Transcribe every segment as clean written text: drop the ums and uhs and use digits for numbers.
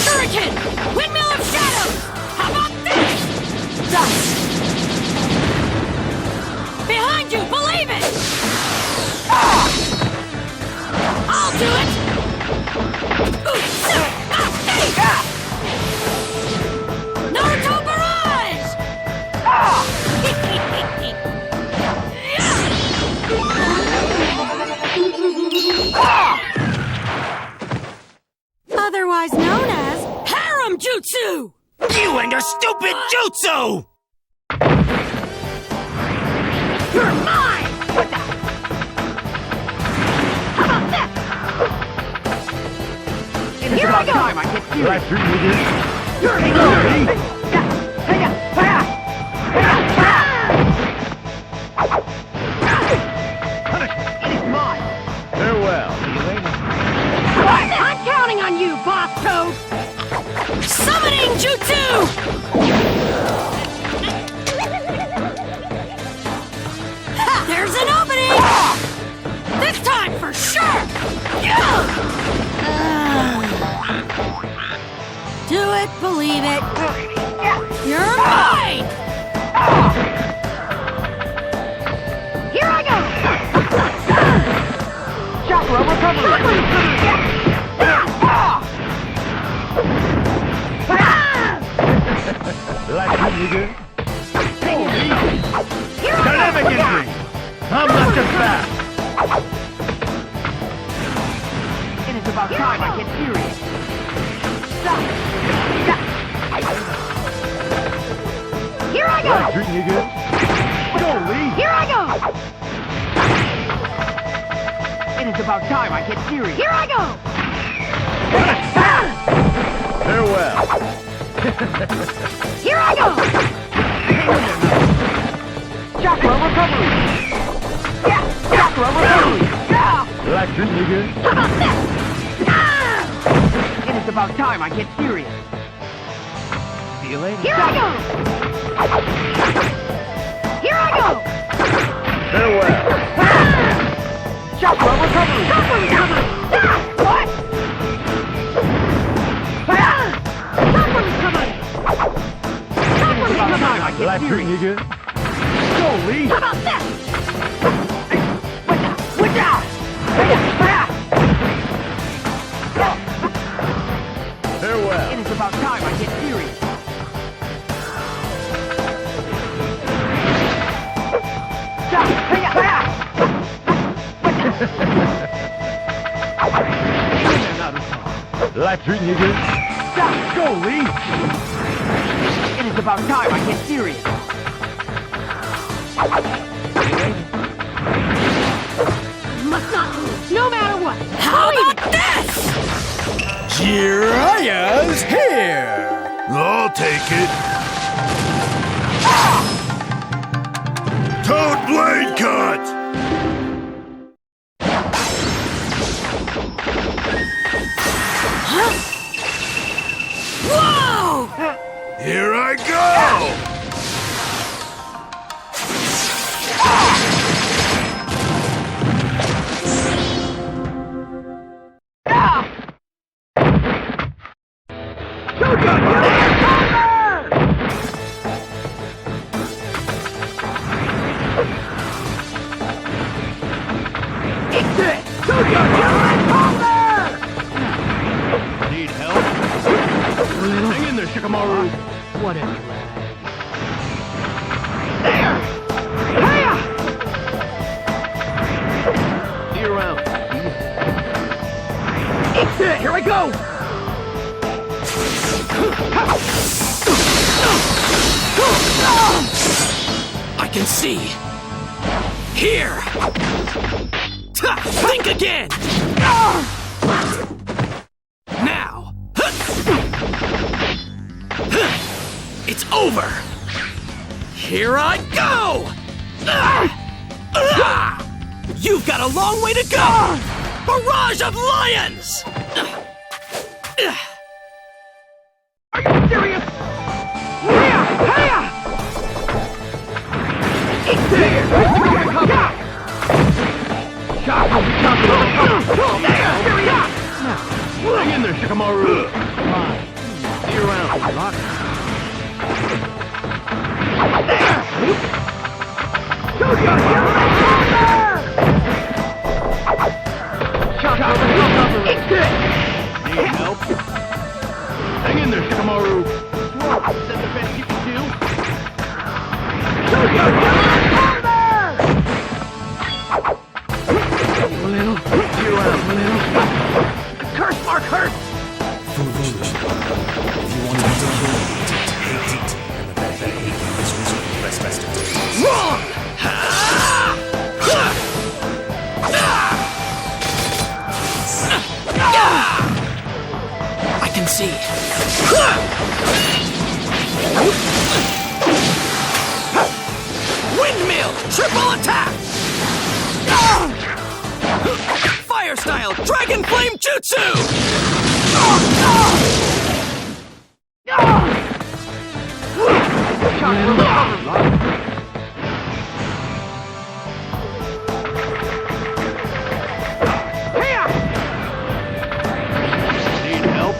shuriken! Windmill of shadows! How about this? Dust! Behind you! Believe it! I'll do it! Naruto barrage! Otherwise known as harem jutsu! You and your stupid jutsu! You're mine! What the? How about this? Here I go! Time I get serious. Last three meters. You're me! It is mine. Farewell. I'm counting on you, Boss Toad! Summoning jutsu! Ha! There's an opening! This time for sure! Do it, believe it. You're mine! Here I go! Chakra recovery. Last three meters. Here I Dynamic entry. I'm not just fast. It is about time I get serious. Here I go! Last three meters. Holy. Here I go! It is about time I get serious. Here I go! Farewell. Here I go! Chakra recovery. Chakra recovery. Last three meters. How about this? It is about time I get serious. See you later. Here I go! Here I go! Farewell. Chakra recovery. What? Chakra recovery! It is about time I get Last three serious. meters. Holy. How about this? Watch out! Farewell. It is about time I get serious. Last three meters. Go, Lee. It is about time I get serious. Must not move, no matter what. How about this? Jiraiya's here. I'll take it. Toad blade cut. Whoa! Here I go. Need help? Hang in there, Shikamaru. What a drag. See you around. Here I go! I can see. Here! Think again! Now! It's over! Here I go! You've got a long way to go! Barrage of lions! Are you serious? Hang in there, Shikamaru. Fine. See you around. Lock. Need help? Hang in there, Shikamaru. Is that the best you can do? Little. See you around, little. Curse mark hurts! Foolish. If you want to kill it, hate it. And the better hate is best to do. Wrong! I can see. Windmill! Triple attack! Fire style! Dragon flame jutsu! Need help?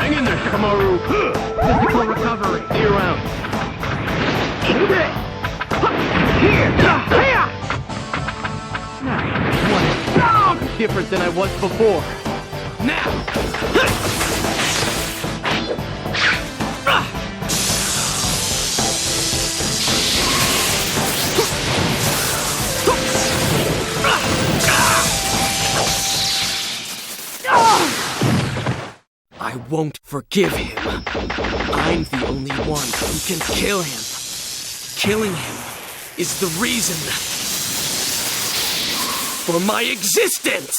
Hang in there, Shikamaru. Physical recovery. See you around. What? Different than I was before. Now! I won't forgive him. I'm the only one who can kill him. Killing him is the reason for my existence!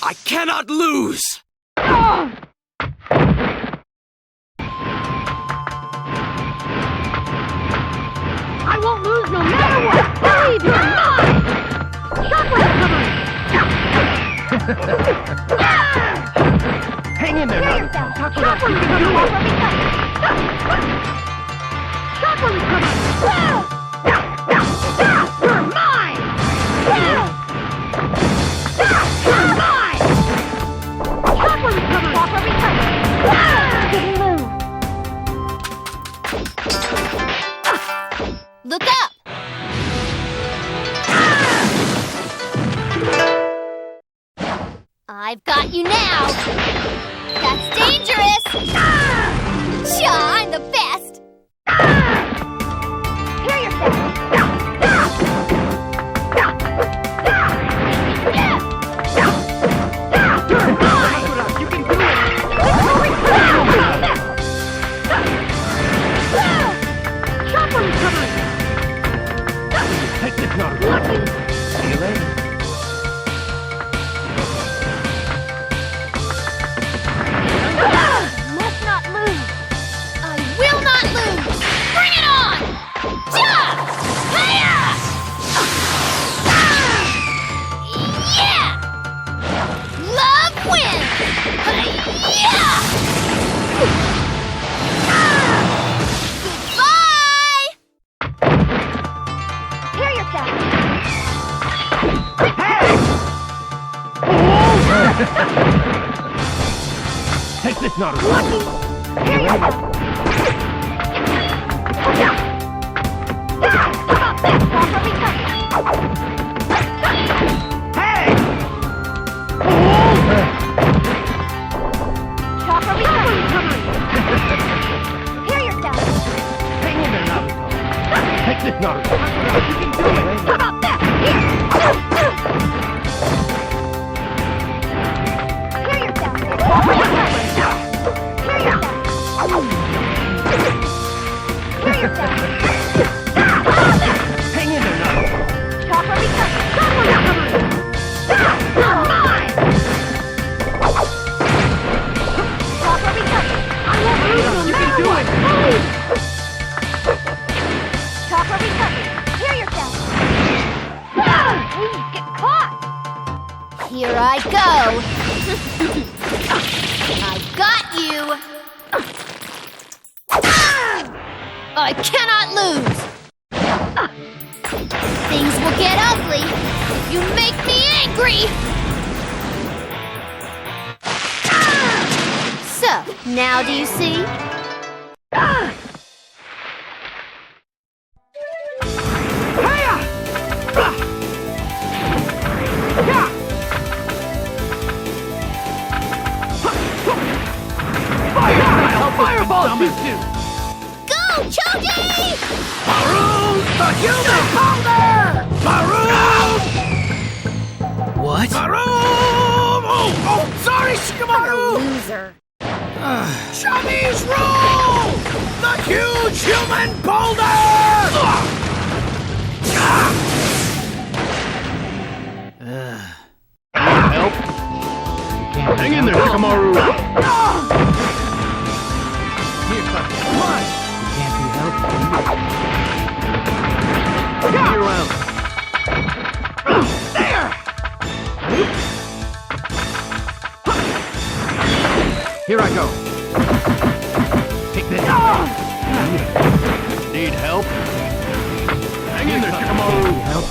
I cannot lose! I won't lose no matter what! Believe you're mine! Shockwave Hang in there, Naruto. Shockwave You're mine! You're mine! Shockwave Look up! I've got you now! That's dangerous! Shaw, I'm the best! Hear yourself! You're mine! You can do it! Chopper recovery! Take this, Naruto. See you later. Must not lose! I will not lose! Bring it on! Ja! Hiya! Yeah! Love wins! Yeah! Goodbye! Hear yourself! Take this, Naruto. Hear yourself! Hey! Chopper recovery! Hear yourself! Hang in there, Naruto. Take this, Naruto. You can do it. How about that? Here! Hear yourself! Chopper recovery! Hear yourself! Hear yourself! Hang in there, Naruto. Chopper recovery! Chopper recovery! You're mine! Chopper recovery! I won't lose no You can matter do what! it. Chopper recovery! Hear yourself! Please get caught! Here I go! I got you! I cannot lose! Things will get ugly if you make me angry! So, now do you see? Fireball! Go, Choji! Maroon, the human powder! Maroon! What? Maroon! Oh, sorry, Shikamaru! Loser. Chinese roll! The huge human boulder! Help! Hang in there, Shikamaru! Can't be helped. Be around. There! Here I go. Take this. Need help? Hang in there, Shikamaru. Help.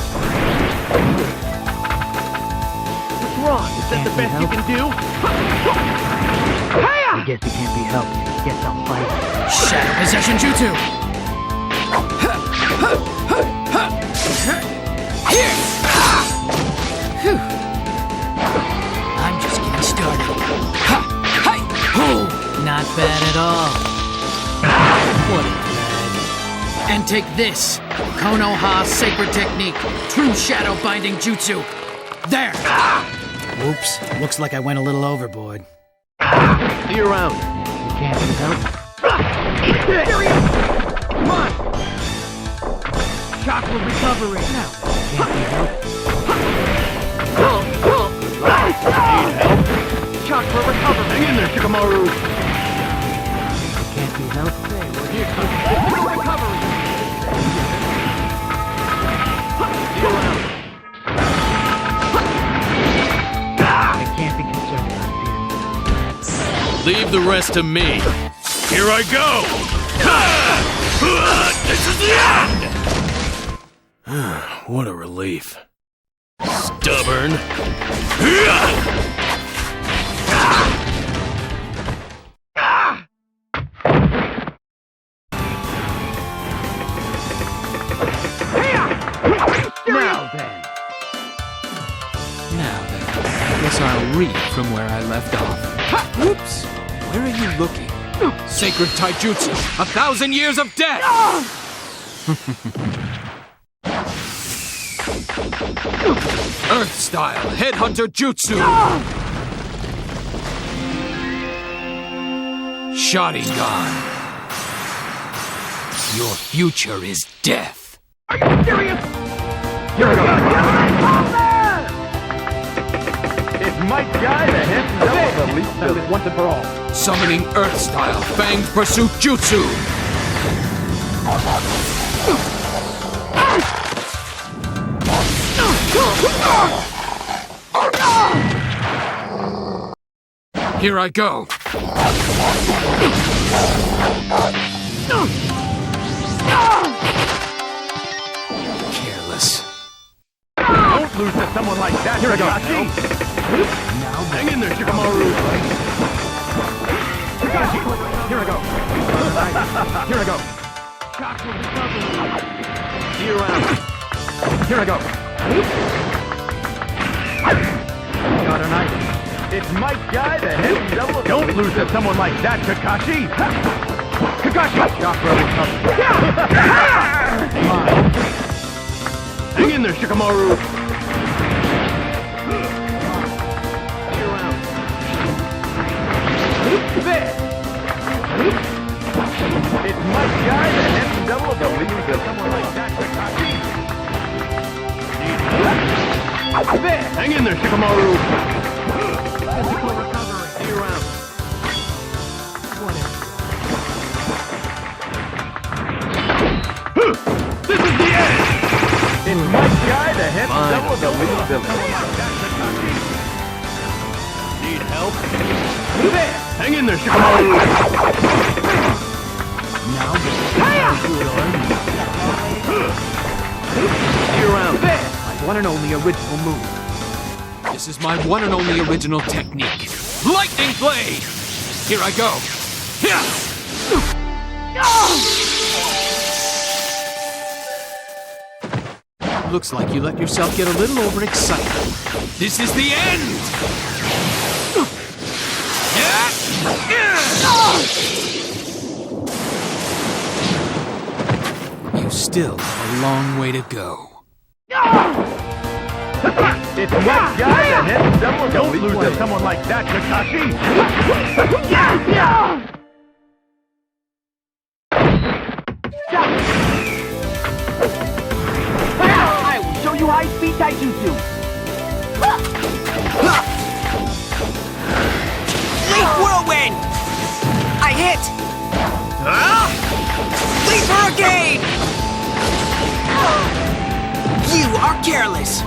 What's wrong? Is that the best you can do? I guess he can't be helped. Guess I'll fight. Shadow Possession Jutsu! Here! Phew. I'm just getting started. Ha! Hi! Ho! Not bad at all. What a drag. And take this! Konoha Sacred Technique, True Shadow Binding Jutsu. There! Oops, looks like I went a little overboard. See you around. Can't be helped. Come on! Chakra recovery. Now, can't be helped. Need help? Chakra recovery. Hang in there, Shikamaru. Can't be helped. Here comes recovery. See you around. I can't be concerned about Leave the rest to me. Here I go! This is the end! What a relief. Stubborn. Now then, guess I'll read from where I left off. Whoops! Where are you looking? Sacred Taijutsu, 1,000 years of death! Earth style, headhunter jutsu! Sharingan. Your future is death. Are you serious? Here I go. It's Mike Guy, the head of the least village once and for all. Summoning Earth style, Fanged Pursuit Jutsu! Here I go! Careless. Don't lose to someone like that. Here I go. Now hang in there, Shikamaru. Here I go. Here I go. See you around. Here I go. Got an item. It's Mike Guy, the heavy double. Don't lose to someone like that, Kakashi. Kakashi. Chakra recovery. Come on. Hang in there, Shikamaru. See you around. There. It's Mike Guy, the heavy double. Don't lose to someone like that, Kakashi. There. Hang in there, Shikamaru. Physical recovery. See you around. This is the end! It's Mike Guy, the head double of the lead village. Need help? There! Hang in there, Shikamaru! Now, See you around. There! My one and only original move. This is my one and only original technique. Lightning Blade! Here I go. Yeah! Looks like you let yourself get a little overexcited. This is the end! You still have a long way to go. It's my guy, the heavy double. Don't lose to someone like that, Kakashi. I will show you high-speed taijutsu. Leaf Whirlwind! I hit! Leaf Hurricane! You are careless!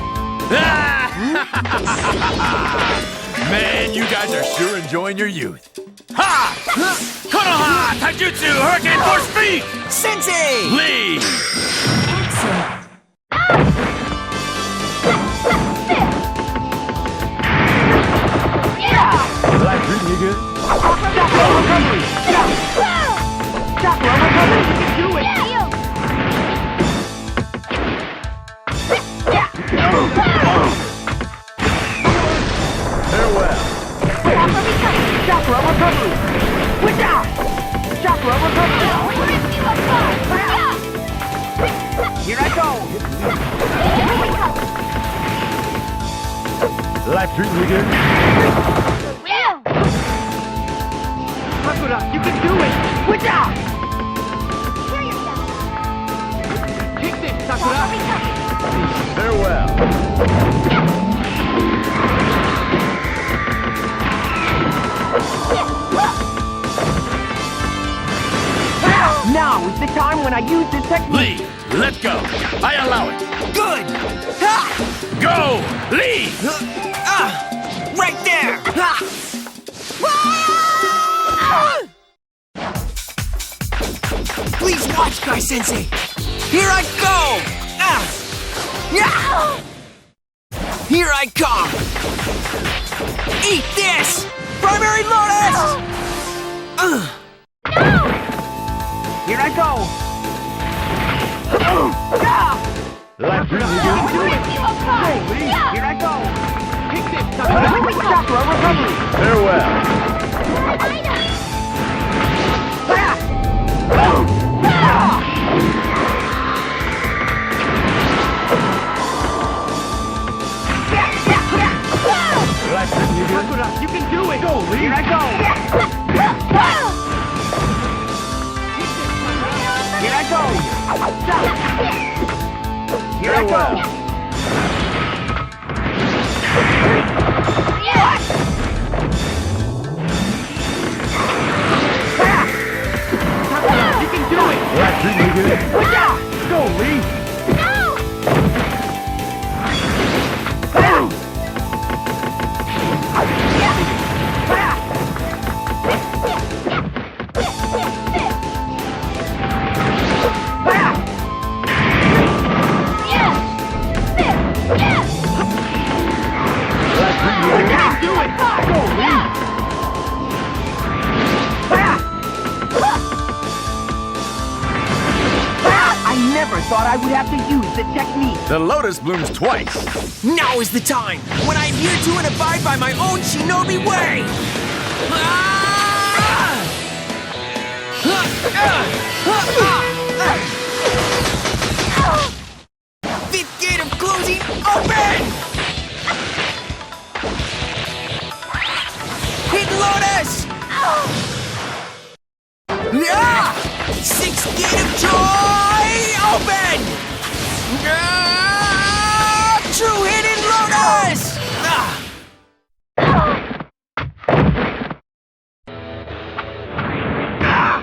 Man, you guys are sure enjoying your youth. Ha! Konoha! Taijutsu! Hurricane Force Speed! Sensei! Lead! Life treating you good? Chakra recovery! Chakra recovery! You can do it! Farewell. Chakra recovery! Switch out! Chakra recovery! Here I go! Life treating you good? Sakura, you can do it! Switch out! Kick this, Sakura! Farewell. Now is the time when I use this technique! Lead! Let go! I allow it! Good! Ha! Go! Lead! Right there! Ha! Please watch, Kai Sensei! Here I go! Yeah! Here I come! Eat this! Primary Lotus! Here I go! Life treating you good? Here I go! Kick this, Sakura! Chakra recovery! Farewell. Life treating you good? Sakura, you can do it! Go, Lee! Here I go! Here I go! Here I go! Sakura, you can do it! Life treating you good? Go, Lee! Thought I would have to use the technique. The lotus blooms twice. Now is the time when I adhere to and abide by my own shinobi way! Fifth gate of closing, open! Hidden Lotus! Sixth gate of joy, open! True Hidden Lotus!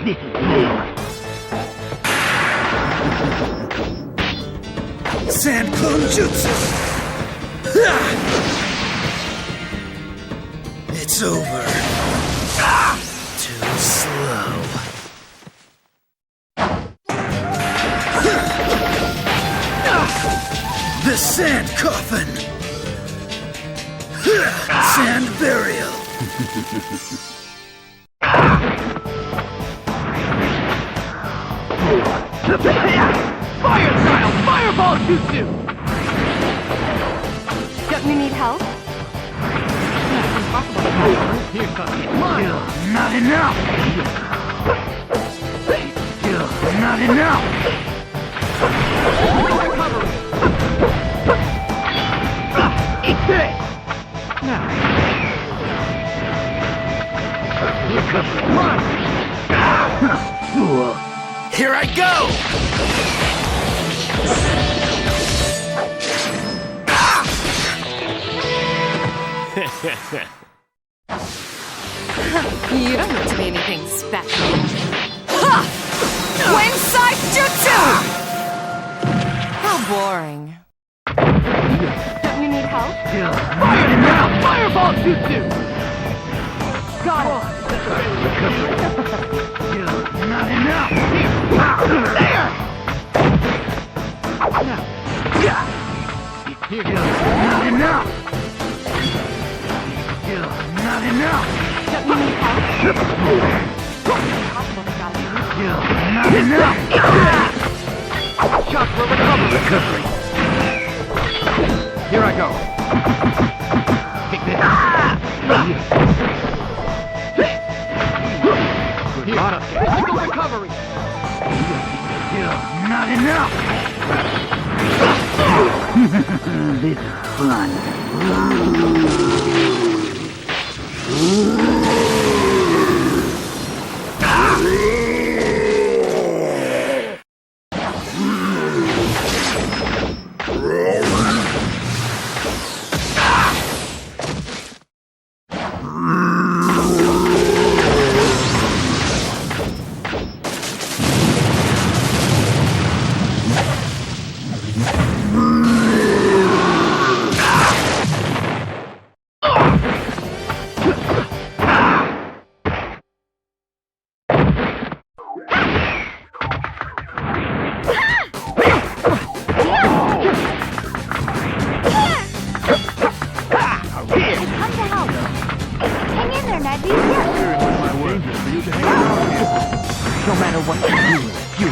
This is Sand clone jutsu! It's over. Too slow. The sand coffin! Sand burial! Fire style! Fireball jutsu! Don't you need help? Here comes mine! Not enough! Not enough! Eat this! Now. Here comes mine! Here I go! You don't need to be anything special. Ha! Wingside jutsu! How boring. Don't you need help? Fire now! Fireball jutsu! Got it! Not enough! There! Now. Yeah! Here goes. Not enough! Not enough! Don't you need help? Not enough! Shot for recovery! Here I go! Take this! Here. Physical recovery! Not enough! This is fun. No matter what you do, you.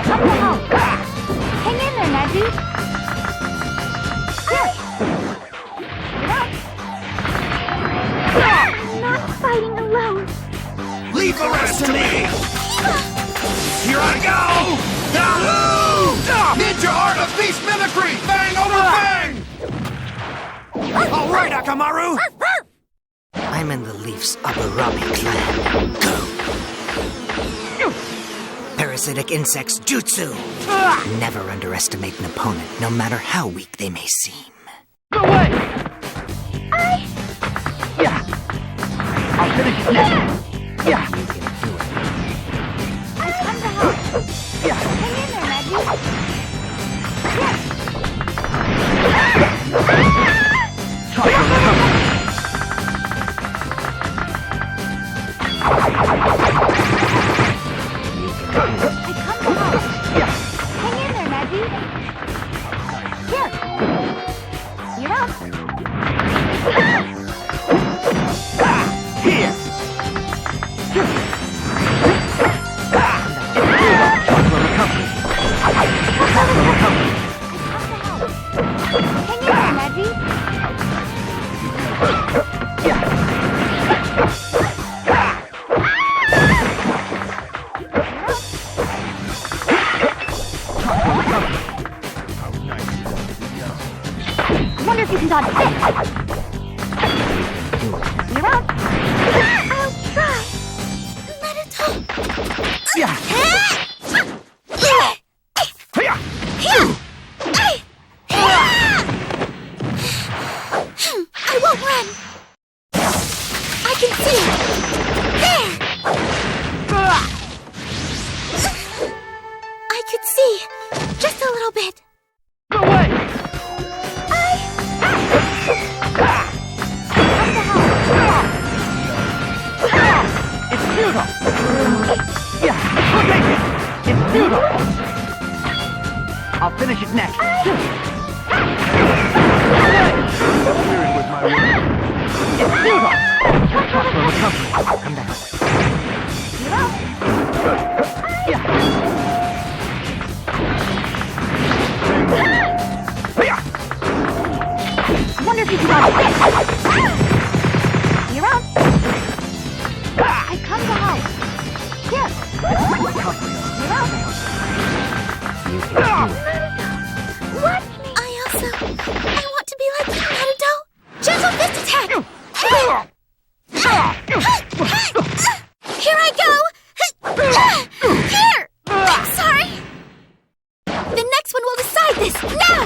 Come to help. Hang in there, Najee. I'm not fighting alone. Leave the rest to me! Here I go! Yahoo! Ninja art of beast mimicry! Bang over bang! All right, Akamaru! I'm in the Leaf's Abarabi clan. Go! Parasitic insects jutsu! Never underestimate an opponent, no matter how weak they may seem. Go away! Yeah! I'll finish it now! Yeah! I come to help. Yeah! Hang in there, Najee. Hang in there, Najee. Here. You're up. Here! Hang in there, Najee. Wonder if you can dodge this. You're up. I'll try. Naruto. Yeah! I won't run. I can see it. There. I could see just a little bit. Go away! Come to help. finish it next. It's futile. Trust for recovery. Come down. I wonder if you can help. You're up. I come to help. Here. You're up. Watch me. I want to be like you, Naruto. Gentle fist attack. Here I go. Here. Sorry. The next one will decide this. Now.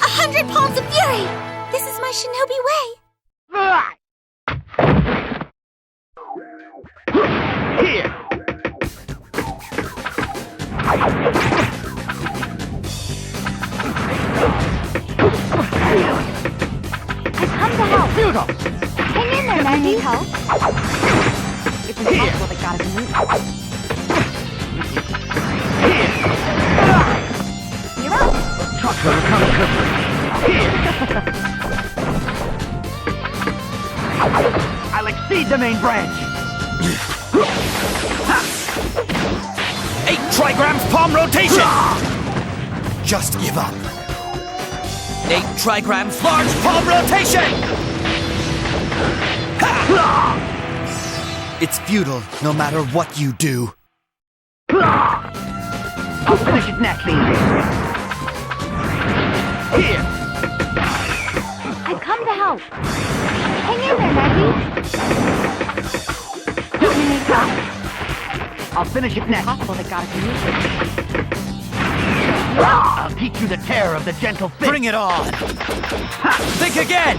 100 palms of fury. This is my shinobi way. Here. I come to help. Futile. Hang in there, man. Need help? It's impossible they gotta be me. You're up. Trust for recovery. I'll exceed the main branch. 8 trigrams palm rotation! Just give up. 8 trigrams large palm rotation! Ha! It's futile, no matter what you do. I'll finish it next. Here. I come to help. Hang in there, Maggie. You need help? I'll finish it next. Possible they gotta be me. I'll teach you the terror of the gentle fist. Bring it on! Think again!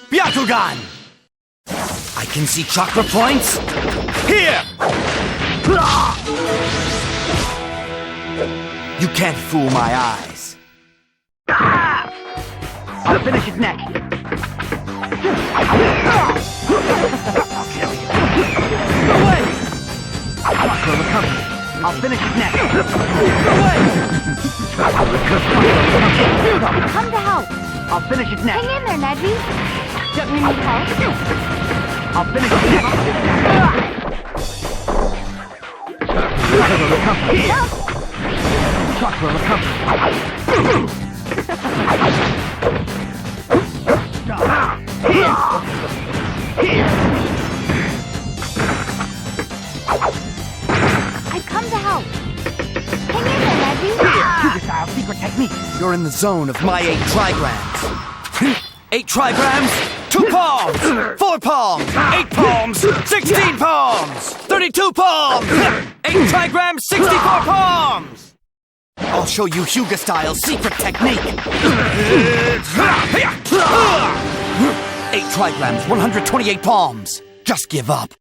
Byakugan! I can see chakra points! Here! You can't fool my eyes. I'll finish it next. Away! I'll finish it next. Away! Come to help. I'll finish it next. Hang in there, Neji. Don't you need help? I'll finish it next. Chakra recovery. I come to help. Hang in there, Neji. Sugar-style secret technique. You're in the zone of my 8 trigrams. 8 trigrams, 2 palms, 4 palms, 8 palms, 16 palms, 32 palms, 8 trigrams, 64 palms. I'll show you Hyuga-style secret technique. 8 trigrams, 128 palms. Just give up.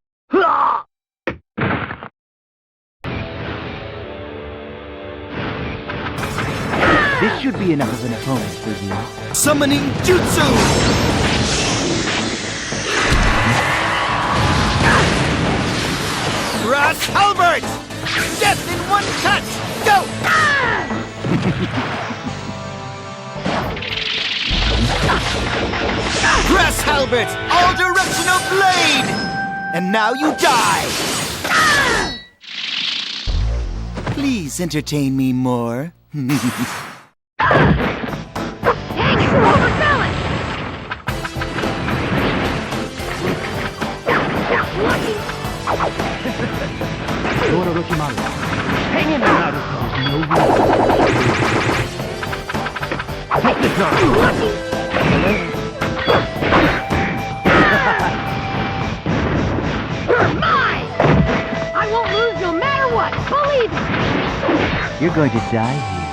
This should be enough of an opponent for you. Summoning jutsu! Brass halberd! Death in one cut! Go! Brass halberd! All directional blade! And now you die! Please entertain me more. Dang it, we're overbalanced. Hang in there, Naruto. Take this on. You're mine! I won't lose no matter what, believe me! You're going to die here.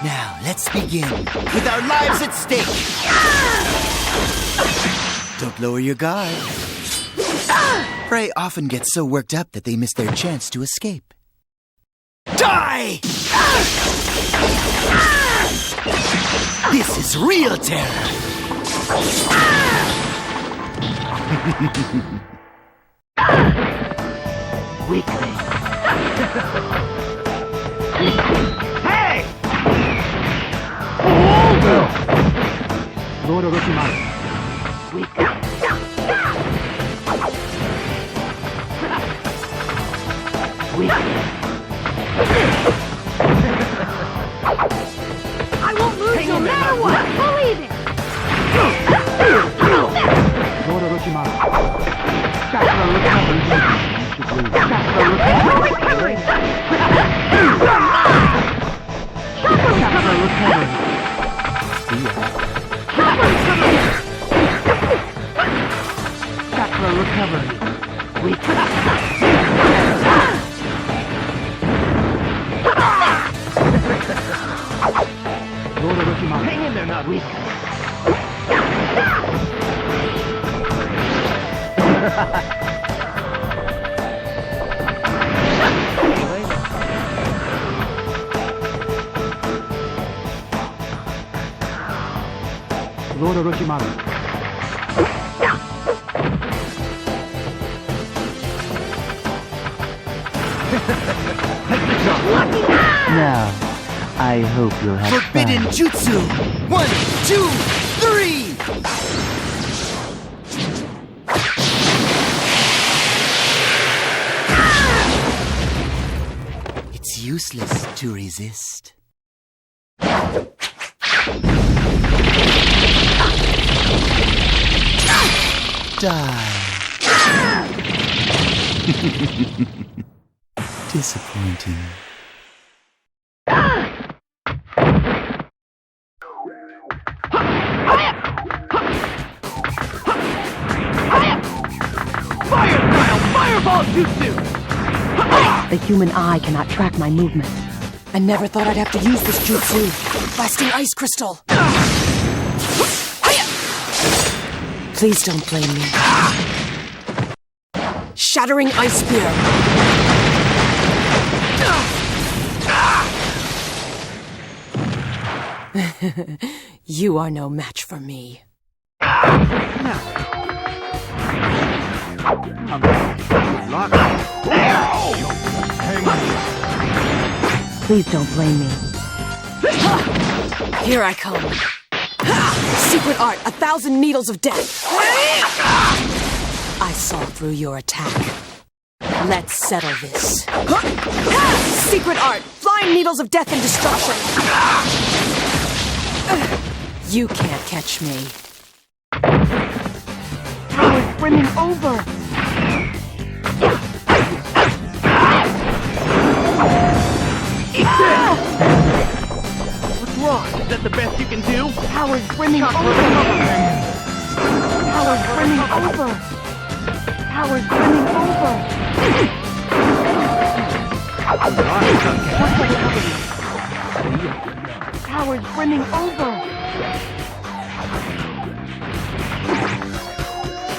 Now, let's begin. With our lives at stake. Don't lower your guard. Prey often get so worked up that they miss their chance to escape. Die! This is real terror. Weakling. Hey! Lord Orochimaru. Weakling. I won't lose no matter what! Believe it! Lord Orochimaru. Chakra recovery. Chakra recovery. Chakra recovery. Chakra recovery. Lord Orochimaru. Hang in there, not weak. Lord Orochimaru. Now, I hope you'll have Forbidden jutsu! 1, 2, 3! It's useless to resist. Die. Disappointing. Fireball jutsu! The human eye cannot track my movement. I never thought I'd have to use this jutsu. Blasting ice crystal. Please don't blame me. Shattering ice spear. You are no match for me. Please don't blame me. Here I come. Secret art, 1,000 needles of death. I saw through your attack. Let's settle this. Secret art, flying needles of death and destruction. You can't catch me. I was brimming over. What's wrong? Is that the best you can do? Powers brimming over. Powers brimming over. Powers brimming over. Powers brimming over.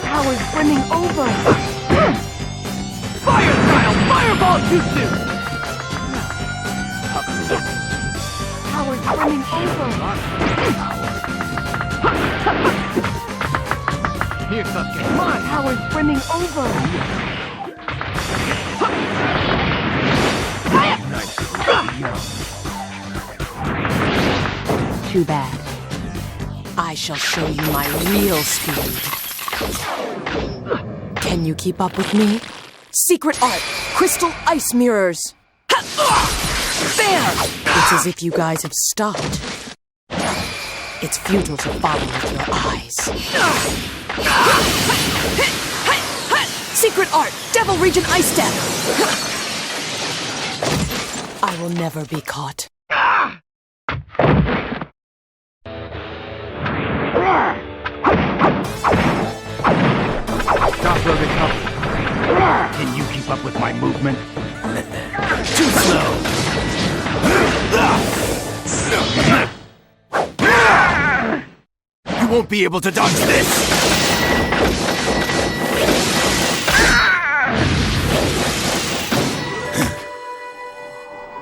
Powers brimming over. Fire style! Fireball jutsu! Powers brimming over. Here, Sasuke. Come on! Powers brimming over. Too bad. I shall show you my real speed. Can you keep up with me? Secret art, crystal ice mirrors. There! It's as if you guys have stopped. It's futile to follow with your eyes. Secret art, devil region ice death. I will never be caught. Chakra recovery. Can you keep up with my movement? Too slow! You won't be able to dodge this!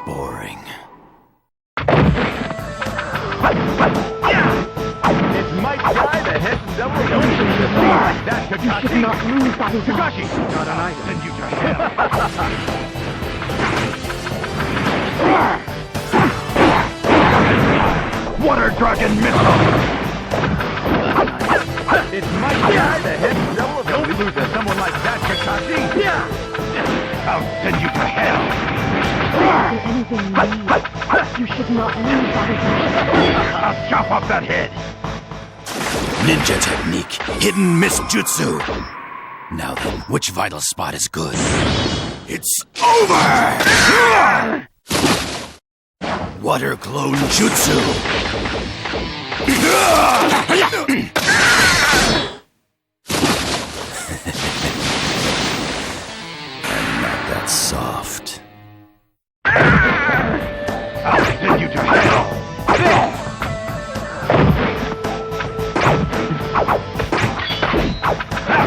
Boring. It's Mike Guy, the head double. like that, You Kakashi. should not lose that result. Kakashi! Got an item. Send you to hell. Water Dragon Missile! It's my guy, the head double. Don't lose to someone like that, Kakashi! Yeah! I'll send you to hell! Anything you need. You should not lose that result. I'll chop off that head! Ninja technique, hidden miss jutsu. Now then, which vital spot is good? It's over! Water clone jutsu. I'm not that soft. I'll send you to hell!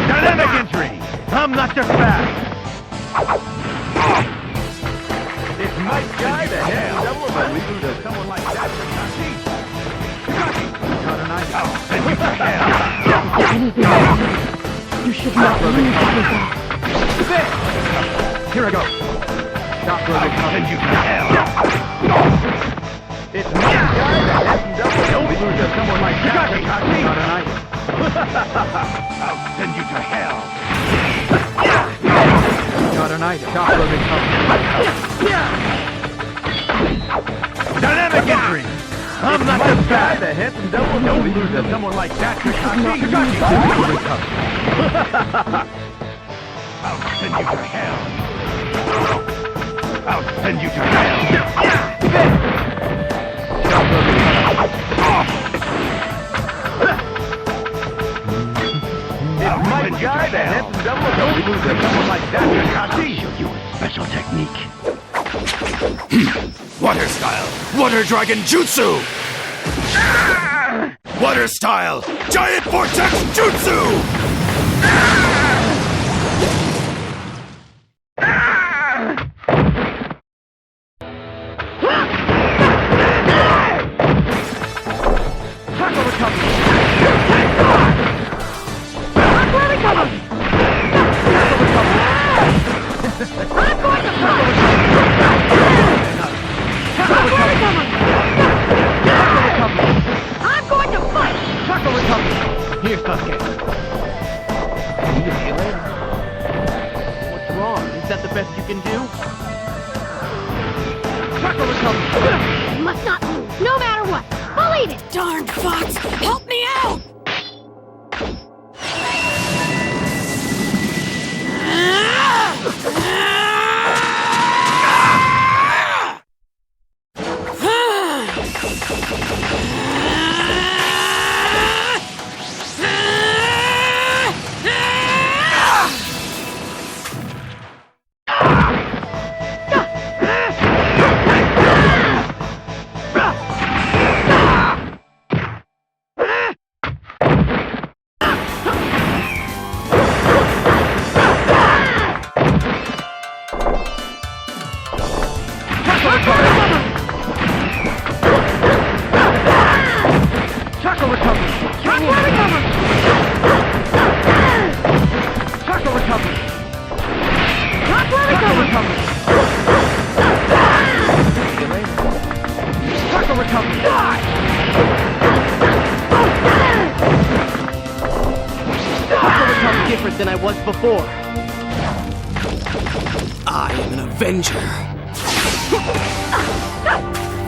Dynamic entry! I'm not just fast! It's my guy, the head double. I'll lose to someone like that, Kakashi! Kakashi! Got an item. I'll send you to hell! Anything you need. You should not lose that result. Here I go! I'll send you to hell! It's my guy, the head double. Don't lose to someone like that, Kakashi! Got an item. I'll send you to hell! Got an item. Chakra Dynamic entry! I'm not the guy, the head and double. Don't lose to someone like that, Kakashi! Kakashi! I'll send you to hell! I'll send you to hell! It's my guy, the head and double. Don't lose to someone like that, Kakashi! Show you a special technique. Water style, water dragon jutsu. Water style, giant vortex jutsu. I'm going to fight! Chakra recovery! Here, Sasuke. Can you feel it? What's wrong? Is that the best you can do? Chakra recovery! You must not lose, no matter what. Believe it. Darn fox! Help me out! Chakra recovery! Chakra recovery! Chakra recovery! Chakra recovery! Chakra recovery! Die! Chakra recovery different than I was before. I am an Avenger.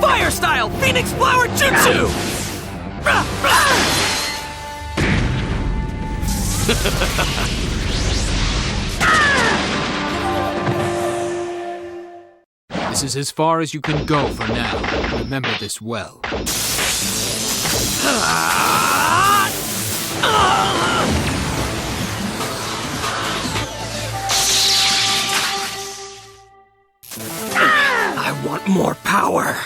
Fire style Phoenix Flower Jutsu! This is as far as you can go for now. Remember this well. I want more power.